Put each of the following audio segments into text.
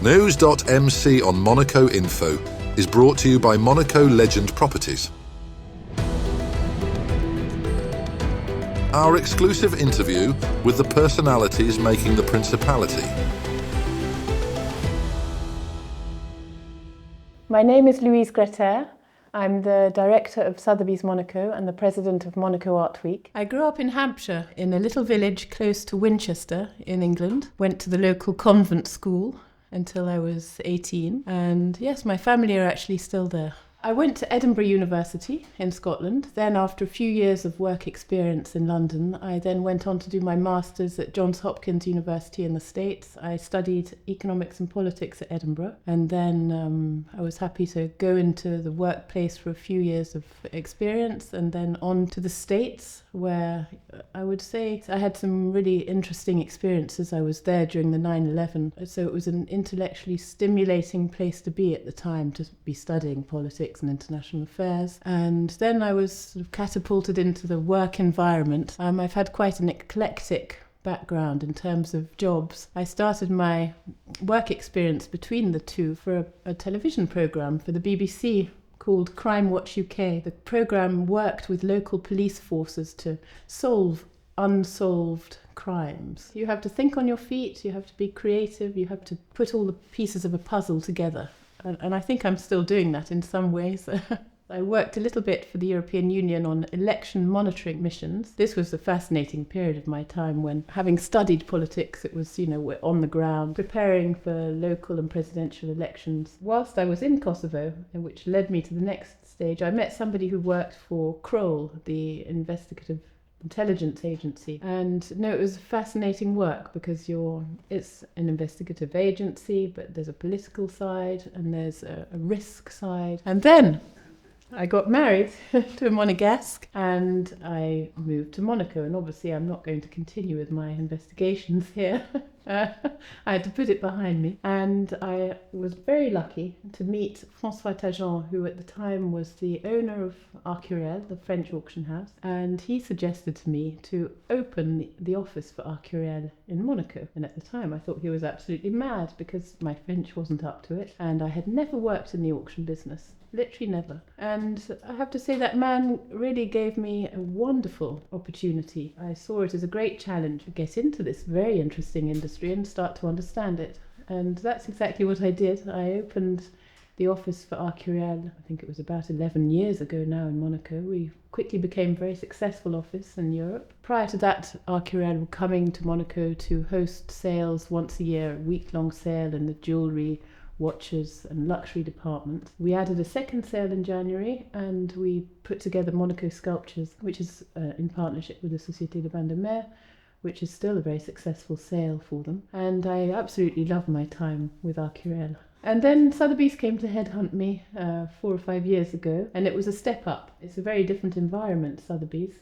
NEWS.MC on Monaco Info is brought to you by Monaco Legend Properties. Our exclusive interview with the personalities making the Principality. My name is Louise Grether. I'm the director of Sotheby's Monaco and the president of Monaco Art Week. I grew up in Hampshire, in a little village close to Winchester in England. Went to the local convent school until I was 18. And yes, my family are actually still there. I went to Edinburgh University in Scotland. Then after a few years of work experience in London, I then went on to do my master's at Johns Hopkins University in the States. I studied economics and politics at Edinburgh. And then I was happy to go into the workplace for a few years of experience and then on to the States, where I would say I had some really interesting experiences. I was there during the 9/11. So it was an intellectually stimulating place to be at the time, to be studying politics and international affairs. And then I was sort of catapulted into the work environment. I've had quite an eclectic background in terms of jobs. I started my work experience between the two for a television programme for the BBC called Crime Watch UK. The programme worked with local police forces to solve unsolved crimes. You have to think on your feet, you have to be creative, you have to put all the pieces of a puzzle together. And I think I'm still doing that in some ways. I worked a little bit for the European Union on election monitoring missions. This was a fascinating period of my time when, having studied politics, it was, we're on the ground, preparing for local and presidential elections. Whilst I was in Kosovo, which led me to the next stage, I met somebody who worked for Kroll, the investigative intelligence agency, and it was fascinating work because it's an investigative agency, but there's a political side and there's a risk side. And then I got married to a Monegasque and I moved to Monaco, and obviously I'm not going to continue with my investigations here. I had to put it behind me, and I was very lucky to meet François Tajan, who at the time was the owner of Arcurel, the French auction house, and he suggested to me to open the office for Arcurel in Monaco. And at the time I thought he was absolutely mad because my French wasn't up to it, and I had never worked in the auction business. Literally never. And I have to say that man really gave me a wonderful opportunity. I saw it as a great challenge to get into this very interesting industry and start to understand it. And that's exactly what I did. I opened the office for Arcurel, I think it was about 11 years ago now in Monaco. We quickly became a very successful office in Europe. Prior to that, Arcurel were coming to Monaco to host sales once a year, a week-long sale in the jewellery, watches and luxury department. We added a second sale in January, and we put together Monaco Sculptures, which is in partnership with the Société de Bain de Mer, which is still a very successful sale for them. And I absolutely love my time with Arcurel. And then Sotheby's came to headhunt me 4 or 5 years ago, and it was a step up. It's a very different environment, Sotheby's,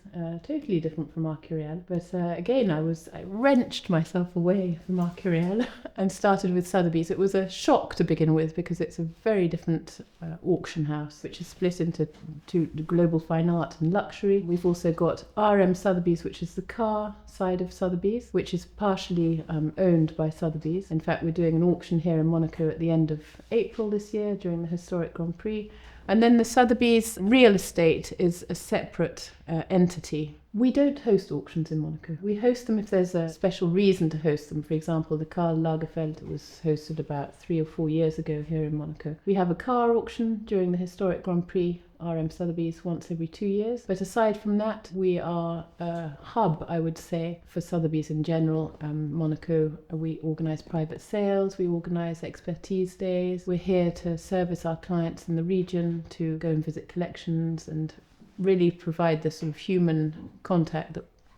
totally different from Arcurel. But again, I wrenched myself away from Arcurel and started with Sotheby's. It was a shock to begin with because it's a very different auction house, which is split into two, global fine art and luxury. We've also got RM Sotheby's, which is the car side of Sotheby's, which is partially owned by Sotheby's. In fact, we're doing an auction here in Monaco at the end of April this year during the historic Grand Prix. And then the Sotheby's real estate is a separate entity. We don't host auctions in Monaco. We host them if there's a special reason to host them. For example, the Karl Lagerfeld was hosted about 3 or 4 years ago here in Monaco. We have a car auction during the historic Grand Prix, RM Sotheby's, once every 2 years. But aside from that, we are a hub, I would say, for Sotheby's in general. Monaco, we organise private sales, we organise expertise days. We're here to service our clients in the region, to go and visit collections and really provide the sort of human contact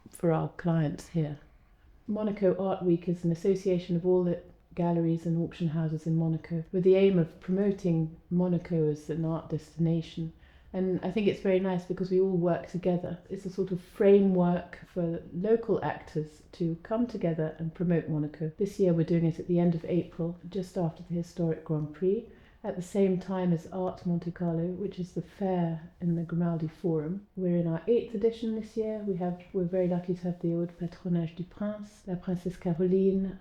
for our clients here. Monaco Art Week is an association of all the galleries and auction houses in Monaco with the aim of promoting Monaco as an art destination. And I think it's very nice because we all work together. It's a sort of framework for local actors to come together and promote Monaco. This year we're doing it at the end of April, just after the historic Grand Prix, at the same time as Art Monte Carlo, which is the fair in the Grimaldi Forum. We're in our 8th edition this year. We're very lucky to have the Haut Patronage du Prince. La Princesse Caroline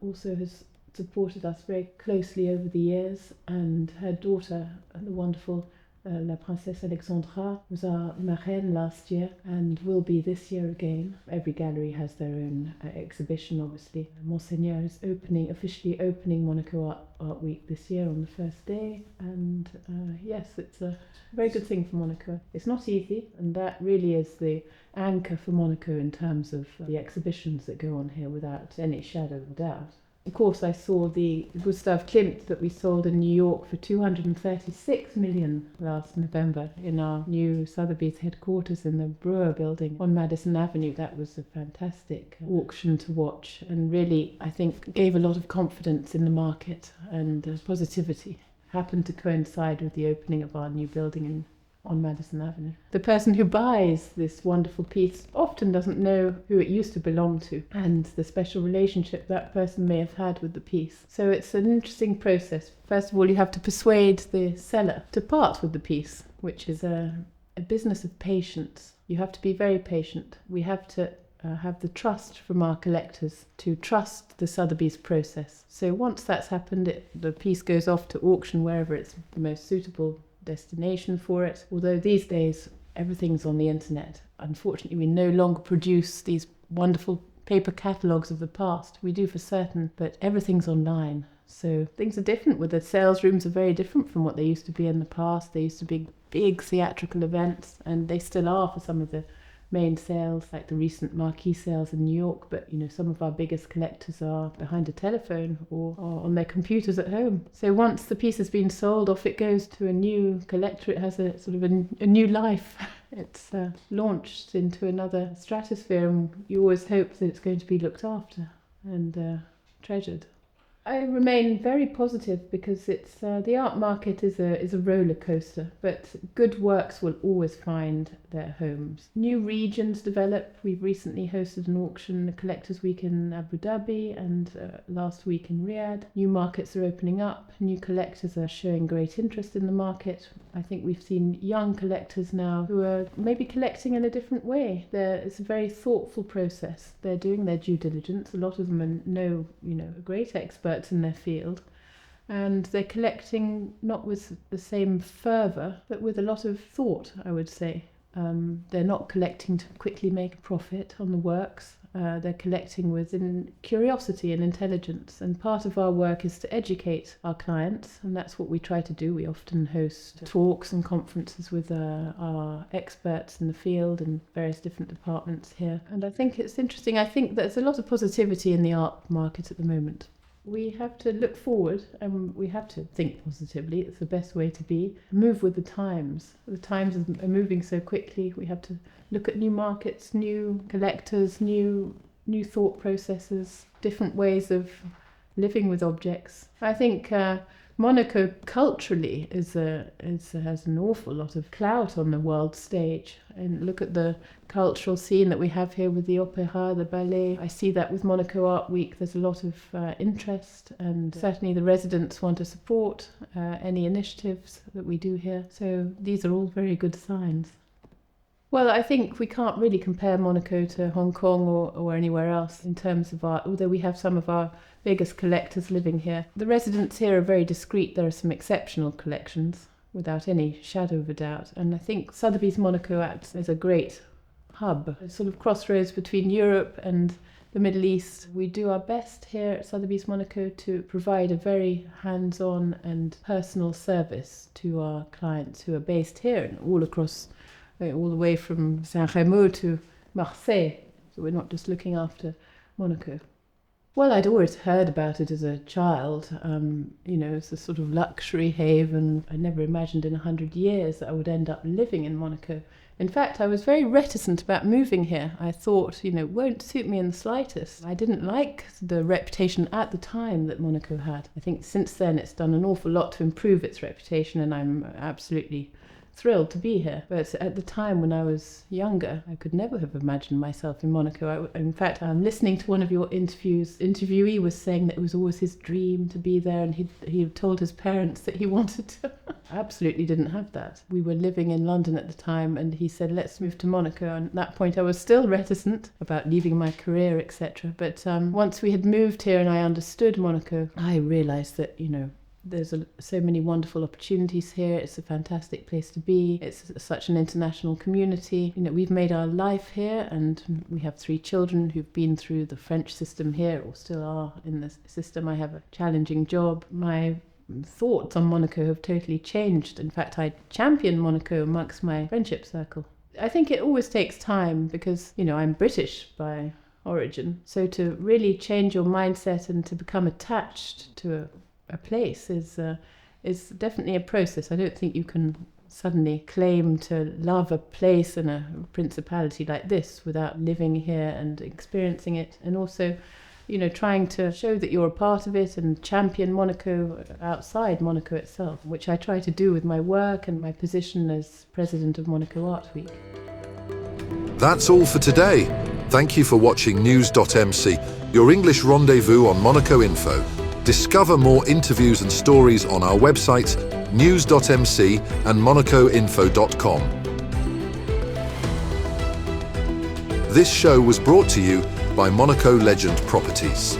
also has supported us very closely over the years, and her daughter, the wonderful La Princesse Alexandra, was our marraine last year and will be this year again. Every gallery has their own exhibition, obviously. Monseigneur is officially opening Monaco Art Week this year on the first day, and yes, it's a very good thing for Monaco. It's not easy, and that really is the anchor for Monaco in terms of the exhibitions that go on here, without any shadow of a doubt. Of course, I saw the Gustav Klimt that we sold in New York for 236 million last November in our new Sotheby's headquarters in the Brewer building on Madison Avenue. That was a fantastic auction to watch, and really, I think, gave a lot of confidence in the market and positivity. Happened to coincide with the opening of our new building on Madison Avenue. The person who buys this wonderful piece often doesn't know who it used to belong to and the special relationship that person may have had with the piece. So it's an interesting process. First of all, you have to persuade the seller to part with the piece, which is a business of patience. You have to be very patient. We have to have the trust from our collectors to trust the Sotheby's process. So once that's happened, the piece goes off to auction wherever it's the most suitable destination for it. Although these days everything's on the internet. Unfortunately, we no longer produce these wonderful paper catalogues of the past. We do for certain, but everything's online. So things are different. With the sales rooms are very different from what they used to be in the past. They used to be big theatrical events, and they still are for some of the main sales, like the recent marquee sales in New York. But some of our biggest collectors are behind a telephone or on their computers at home. So once the piece has been sold, off it goes to a new collector. It has a sort of a new life. It's launched into another stratosphere, and you always hope that it's going to be looked after and treasured. I remain very positive because it's the art market is a roller coaster, but good works will always find their homes. New regions develop. We've recently hosted an auction, a collectors week in Abu Dhabi, and last week in Riyadh. New markets are opening up. New collectors are showing great interest in the market. I think we've seen young collectors now who are maybe collecting in a different way. It's a very thoughtful process. They're doing their due diligence. A lot of them are great experts in their field, and they're collecting not with the same fervour, but with a lot of thought, I would say. They're not collecting to quickly make a profit on the works. They're collecting with curiosity and intelligence, and part of our work is to educate our clients, and that's what we try to do. We often host talks and conferences with our experts in the field and various different departments here, and I think it's interesting. I think there's a lot of positivity in the art market at the moment. We have to look forward, and we have to think positively. It's the best way to be. Move with the times. The times are moving so quickly. We have to look at new markets, new collectors, new thought processes, different ways of living with objects. I think Monaco culturally has an awful lot of clout on the world stage. And look at the cultural scene that we have here with the opera, the ballet. I see that with Monaco Art Week. There's a lot of interest, and certainly the residents want to support any initiatives that we do here. So these are all very good signs. Well, I think we can't really compare Monaco to Hong Kong or anywhere else in terms of art, although we have some of our biggest collectors living here. The residents here are very discreet. There are some exceptional collections, without any shadow of a doubt. And I think Sotheby's Monaco acts as a great hub, a sort of crossroads between Europe and the Middle East. We do our best here at Sotheby's Monaco to provide a very hands-on and personal service to our clients who are based here and all across, all the way from Saint-Rémy to Marseille. So we're not just looking after Monaco. Well, I'd always heard about it as a child, it's a sort of luxury haven. I never imagined in 100 years that I would end up living in Monaco. In fact, I was very reticent about moving here. I thought, it won't suit me in the slightest. I didn't like the reputation at the time that Monaco had. I think since then it's done an awful lot to improve its reputation, and I'm absolutely thrilled to be here. But at the time when I was younger, I could never have imagined myself in Monaco. In fact, I'm listening to one of your interviews. Interviewee was saying that it was always his dream to be there, and he told his parents that he wanted to. I absolutely didn't have that. We were living in London at the time, and he said, let's move to Monaco. And at that point I was still reticent about leaving my career, etc. But once we had moved here and I understood Monaco, I realised that, there's so many wonderful opportunities here. It's a fantastic place to be. It's such an international community. We've made our life here, and we have 3 children who've been through the French system here, or still are in the system. I have a challenging job. My thoughts on Monaco have totally changed. In fact, I champion Monaco amongst my friendship circle. I think it always takes time because, I'm British by origin. So to really change your mindset and to become attached to a place is definitely a process. I don't think you can suddenly claim to love a place and a principality like this without living here and experiencing it, and also trying to show that you're a part of it and champion Monaco outside Monaco itself, which I try to do with my work and my position as president of Monaco Art Week. That's all for today. Thank you for watching News.MC, your English rendezvous on Monaco Info. Discover more interviews and stories on our websites, News.MC and MonacoInfo.com. This show was brought to you by Monaco Legend Properties.